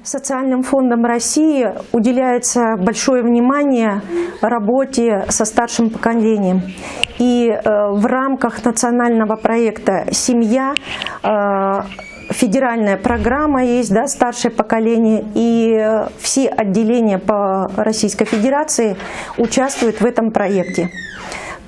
Социальным фондом России уделяется большое внимание работе со старшим поколением. И в рамках национального проекта «Семья» федеральная программа есть, да, «Старшее поколение», и все отделения по Российской Федерации участвуют в этом проекте.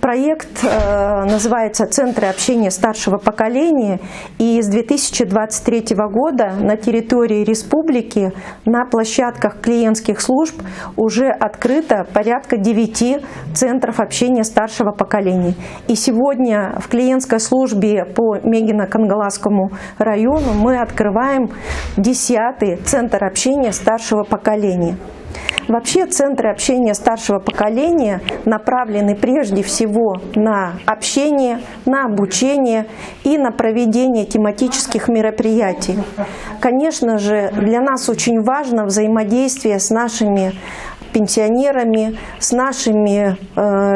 Проект называется «Центры общения старшего поколения», и с 2023 года на территории республики на площадках клиентских служб уже открыто порядка 9 центров общения старшего поколения. И сегодня в клиентской службе по Мегино-Кангаласскому району мы открываем 10-й центр общения старшего поколения. Вообще центры общения старшего поколения направлены прежде всего на общение, на обучение и на проведение тематических мероприятий. Конечно же, для нас очень важно взаимодействие с нашими пенсионерами, с нашими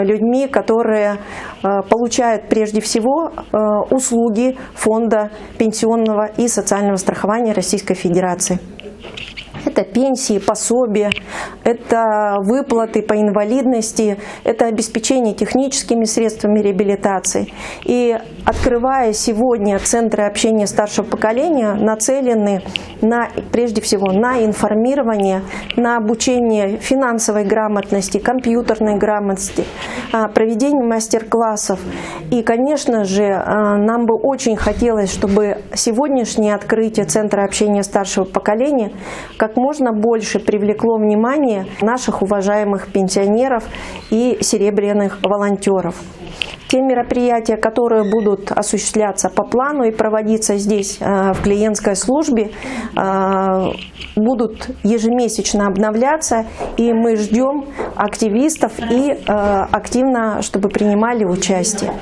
людьми, которые получают прежде всего услуги Фонда пенсионного и социального страхования Российской Федерации. Это пенсии, пособия, это выплаты по инвалидности, это обеспечение техническими средствами реабилитации. И открывая сегодня центры общения старшего поколения, нацелены прежде всего на информирование, на обучение финансовой грамотности, компьютерной грамотности, проведение мастер-классов. И, конечно же, нам бы очень хотелось, чтобы сегодняшнее открытие центра общения старшего поколения как можно больше привлекло внимание наших уважаемых пенсионеров и серебряных волонтеров. Те мероприятия, которые будут осуществляться по плану и проводиться здесь, в клиентской службе, будут ежемесячно обновляться, и мы ждем активистов и активно, чтобы принимали участие.